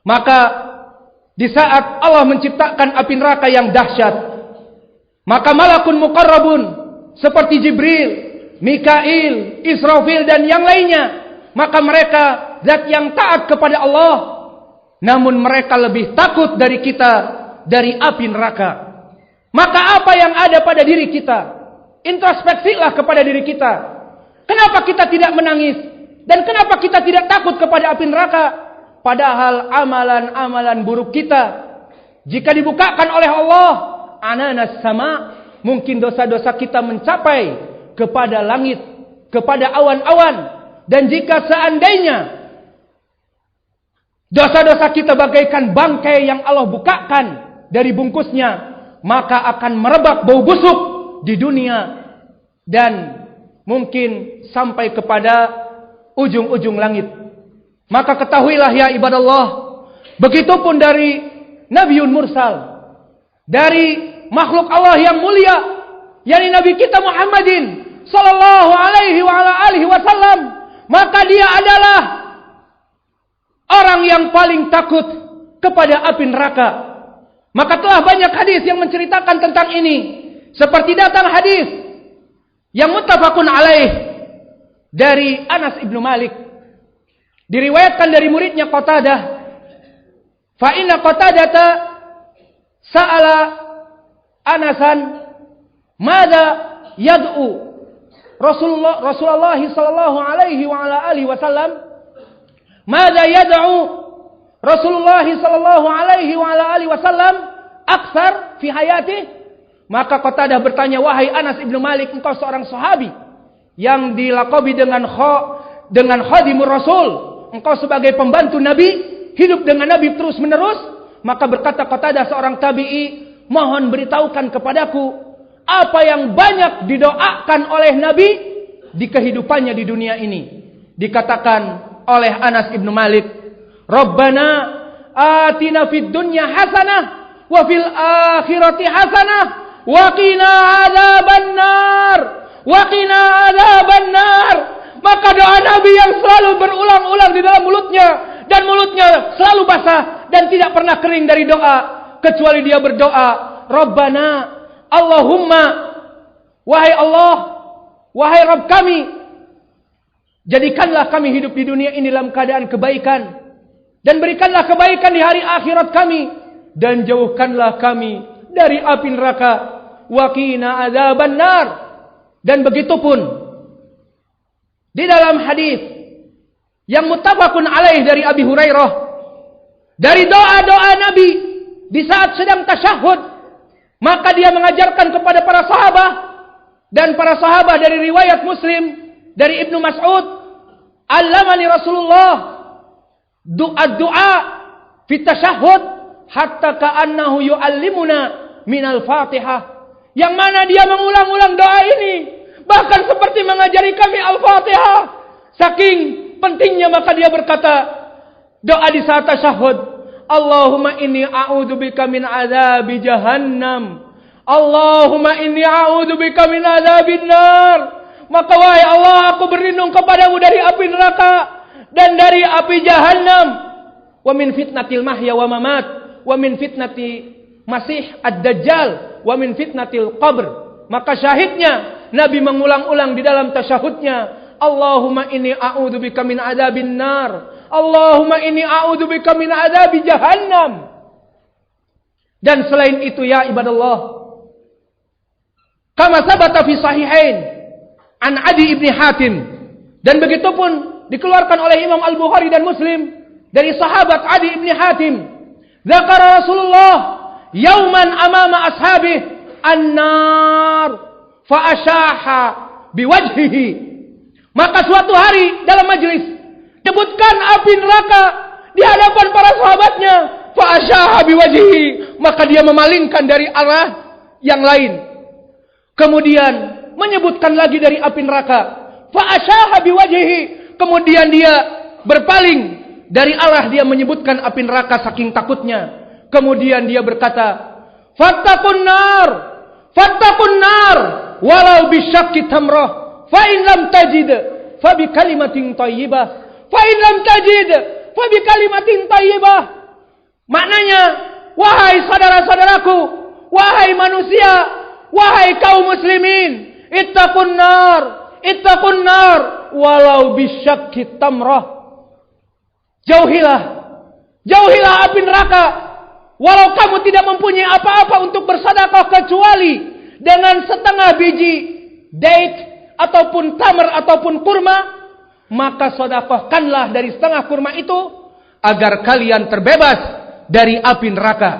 Maka di saat Allah menciptakan api neraka yang dahsyat, maka malakun muqarrabun seperti Jibril, Mikail, Israfil dan yang lainnya, maka mereka zat yang taat kepada Allah, namun mereka lebih takut dari kita dari api neraka. Maka apa yang ada pada diri kita, introspeksilah kepada diri kita. Kenapa kita tidak menangis? Dan kenapa kita tidak takut kepada api neraka? Padahal amalan-amalan buruk kita, jika dibukakan oleh Allah, ananas sama, mungkin dosa-dosa kita mencapai kepada langit, kepada awan-awan. Dan jika seandainya dosa-dosa kita bagaikan bangkai yang Allah bukakan dari bungkusnya, maka akan merebak bau busuk di dunia dan mungkin sampai kepada ujung-ujung langit. Maka ketahuilah ya ibadallah, begitupun dari Nabiun Mursal, dari makhluk Allah yang mulia, yakni Nabi kita Muhammadin sallallahu alaihi wa ala alihi wasallam, maka dia adalah orang yang paling takut kepada api neraka. Maka telah banyak hadis yang menceritakan tentang ini. Seperti datang hadis yang muttafaqun alaih dari Anas ibnu Malik, diriwayatkan dari muridnya Qatadah. Fa inna Qatadata sa'ala Anasan mada yad'u Rasulullah sallallahu alaihi wa ala alihi wasallam, mada yad'u Rasulullah sallallahu alaihi wa ala alihi wasallam aktsar fi hayati. Maka Qatadah bertanya, wahai Anas ibnu Malik, engkau seorang sahabi yang dilaqabi dengan khadimur Rasul, engkau sebagai pembantu Nabi, hidup dengan Nabi terus menerus. Maka berkata Qatadah seorang tabi'i, mohon beritahukan kepadaku apa yang banyak didoakan oleh Nabi di kehidupannya di dunia ini. Dikatakan oleh Anas ibnu Malik, Rabbana atina fid dunya hasanah wa fil akhirati hasanah wa qina adzabannar wa qina adzabannar. Maka doa Nabi yang selalu berulang-ulang di dalam mulutnya, dan mulutnya selalu basah dan tidak pernah kering dari doa, kecuali dia berdoa, Rabbana, Allahumma, wahai Allah, wahai Rabb kami, jadikanlah kami hidup di dunia ini dalam keadaan kebaikan, dan berikanlah kebaikan di hari akhirat kami, dan jauhkanlah kami dari api neraka, wa qina adzabannar. Dan begitupun di dalam hadis yang muttafaqun alaih dari Abi Hurairah, dari doa-doa Nabi di saat sedang tasyahud, maka dia mengajarkan kepada para sahabat, dan para sahabat dari riwayat Muslim dari Ibnu Mas'ud, allamani Rasulullah doa fi tasyahud hatta ka'annahu yu'allimuna minal Fatihah, yang mana dia mengulang-ulang doa ini bahkan seperti mengajari kami Al-Fatihah. Saking pentingnya, maka dia berkata doa di saat tasyahud, Allahumma inni a'udzubika min adzabi jahannam, Allahumma inni a'udzubika min adzabin nar. Maka wahai Allah, aku berlindung kepadamu dari api neraka dan dari api jahannam. Wa min fitnatil mahya wa mamat, wa min fitnati masih ad-dajjal, wa min fitnatil qabr. Maka syahidnya Nabi mengulang-ulang di dalam tasyahudnya, Allahumma inni a'udzubika min adzabin nar, Allahumma inni a'udzubika min adzabi jahannam. Dan selain itu ya ibadallah, kama sabata fi sahihain an Adi ibn Hatim, dan begitupun dikeluarkan oleh Imam Al-Bukhari dan Muslim dari sahabat Adi ibn Hatim, zakara Rasulullah yauman amama ashabih an-nar fa asyaha biwajhihi. Maka suatu hari dalam majlis sebutkan api neraka di hadapan para sahabatnya, fa asyaha biwajhihi, maka dia memalingkan dari arah yang lain. Kemudian menyebutkan lagi dari api neraka, fa asyaha biwajhihi, kemudian dia berpaling dari arah dia menyebutkan api neraka saking takutnya. Kemudian dia berkata, fattaqun nar walau bisyakki tamrah, fa in lam tajid fa bi kalimatin thayyibah, fa in lam tajid fa bi kalimatin thayyibah. Maknanya, wahai saudara-saudaraku, wahai manusia, wahai kaum muslimin, ittaqun nar, walau bisyakki tamrah. Jauhilah api neraka, walau kamu tidak mempunyai apa-apa untuk bersedekah kecuali dengan setengah biji date ataupun tamar ataupun kurma, maka sedekahkanlah dari setengah kurma itu agar kalian terbebas dari api neraka.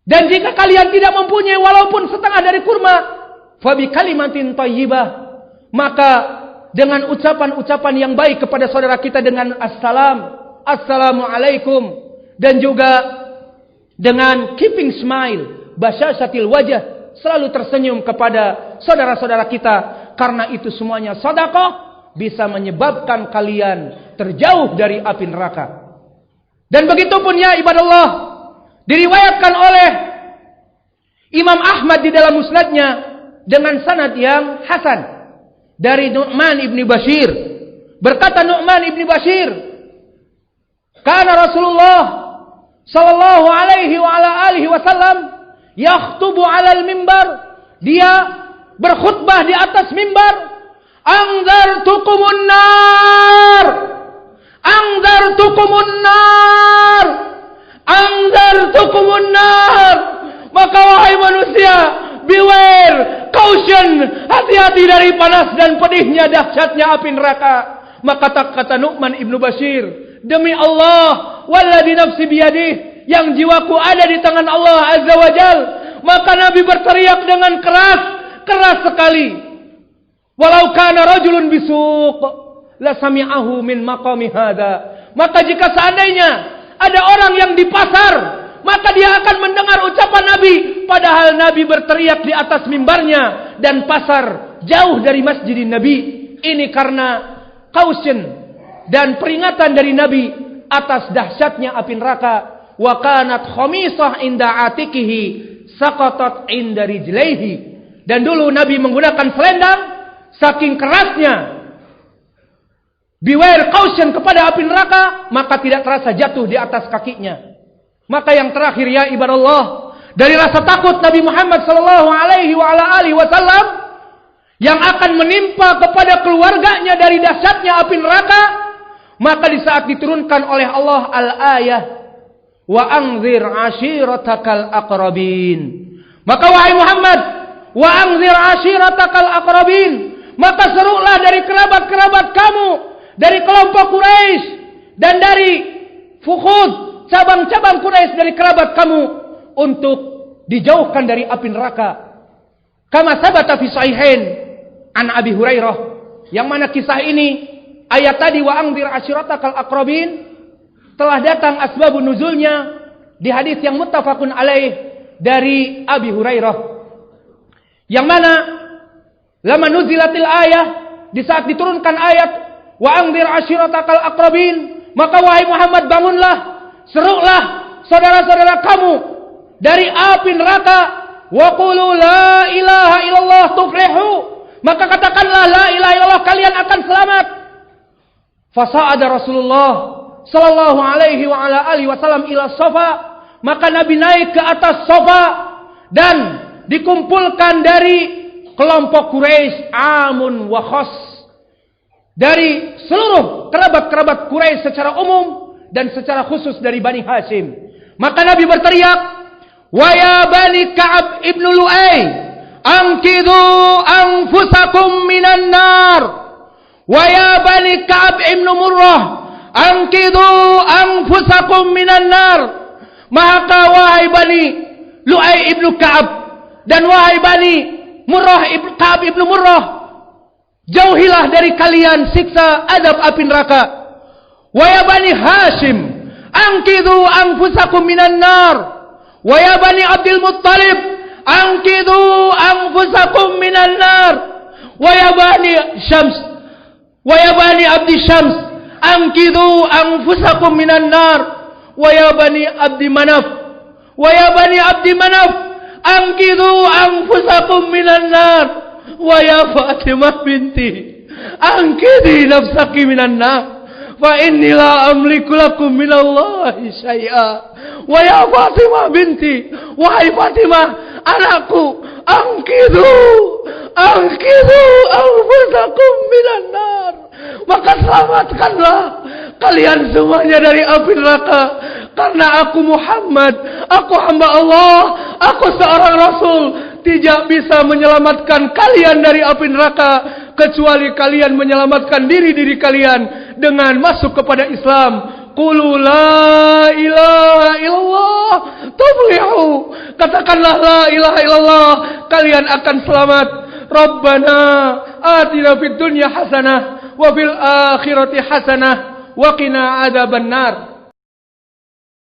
Dan jika kalian tidak mempunyai walaupun setengah dari kurma, fabi kalimatin thayyibah, maka dengan ucapan-ucapan yang baik kepada saudara kita dengan assalamualaikum, dan juga dengan keeping smile, basyasyatil wajah, selalu tersenyum kepada saudara-saudara kita, karena itu semuanya sedekah bisa menyebabkan kalian terjauh dari api neraka. Dan begitu pun ya ibadallah, diriwayatkan oleh Imam Ahmad di dalam musnadnya dengan sanad yang hasan dari Nu'man ibni Bashir. Berkata Nu'man ibni Bashir, kana Rasulullah sallallahu alaihi wa ala alihi wasallam yakhtubu 'alal mimbar, dia berkhutbah di atas mimbar, anzartukumun nar, anzartukumun nar, anzartukumun nar. Maka wahai manusia, beware, caution, hati-hati dari panas dan pedihnya dahsyatnya api neraka. Maka kata Nu'man ibnu Bashir, demi Allah, walladzi nafsi biyadih, yang jiwaku ada di tangan Allah Azza wa Jal. Maka Nabi berteriak dengan keras sekali. Walau kana rajulun bisuq la sami'ahu min maqami hadza. Maka jika seandainya ada orang yang di pasar, maka dia akan mendengar ucapan Nabi, padahal Nabi berteriak di atas mimbarnya dan pasar jauh dari masjid Nabi. Ini karena caution dan peringatan dari Nabi atas dahsyatnya api neraka. Wa kanat khamisah inda atikihi saqatat inda rijlaihi. Dan dulu Nabi menggunakan selendang, saking kerasnya beware, caution kepada api neraka, maka tidak terasa jatuh di atas kakinya. Maka yang terakhir ya ibadallah, dari rasa takut Nabi Muhammad sallallahu alaihi wa ala alihi wasallam yang akan menimpa kepada keluarganya dari dahsyatnya api neraka, maka di saat diturunkan oleh Allah al-ayah wa anzir ashiratakal aqrabin, maka wahai Muhammad, wa anzir ashiratakal aqrabin, maka serulah dari kerabat-kerabat kamu, dari kelompok Quraisy dan dari Fukhud, cabang-cabang Quraisy dari kerabat kamu, untuk dijauhkan dari api neraka. Kama sabata fi sahihain an Abi Hurairah, yang mana kisah ini, ayat tadi wa anzir ashiratakal aqrabin, telah datang asbabun nuzulnya di hadis yang muttafaqun alaih dari Abi Hurairah, yang mana lama nuzilatil ayah, di saat diturunkan ayat wa anzir ashiratakal aqrabin, maka wahai Muhammad, bangunlah, serulah saudara-saudara kamu dari api neraka. Wa qulu la ilaha illallah tuflihu, maka katakanlah la ilaha illallah, kalian akan selamat. Fasa'ada Rasulullah sallallahu alaihi wa ala alihi wasallam ila Safa, maka Nabi naik ke atas Safa dan dikumpulkan dari kelompok Quraisy amun wa khas, dari seluruh kerabat-kerabat Quraisy secara umum dan secara khusus dari Bani Hashim. Maka Nabi berteriak, wa ya Bani Ka'ab ibnu Lu'ay, anqidhu anfusakum minan nar, wa ya Bani Ka'ab ibnu Murrah, anqidhu anfusakum minan nar. Maka wahai Bani Lu'ay ibnu Ka'ab dan wahai Bani Murrah Ka'ab ibnu Murrah, jauhilah dari kalian siksa azab api neraka. Wa ya Bani Hashim, anqidhu anfusakum minan nar, wa ya Bani Abdul Muttalib, anqidhu anfusakum minan nar, wa ya Bani Syams, wa ya Bani Abdi Syams, anqidhu anfusakum minan nar, wa ya Bani Abdi Manaf, wa ya Bani Abdi Manaf, anqidhu anfusakum minan nar, wa ya Fatimah binti, anqidhi nafsaki minan nar. fa inni la amliku lakum minallahi syai'a. Wa ya Fatimah binti, wahai Fatimah anakku, angkidu anfusakum minan nar. Maka selamatkanlah kalian semuanya dari api neraka. Karena aku Muhammad, aku hamba Allah, aku seorang Rasul, tidak bisa menyelamatkan kalian dari api neraka kecuali kalian menyelamatkan diri-diri kalian dengan masuk kepada Islam. Qulu la ilaha illallah tuflihu. Katakanlah la ilaha illallah, kalian akan selamat. Rabbana atina fid dunya hasanah wa fil akhirati hasanah wa qina adzabannar.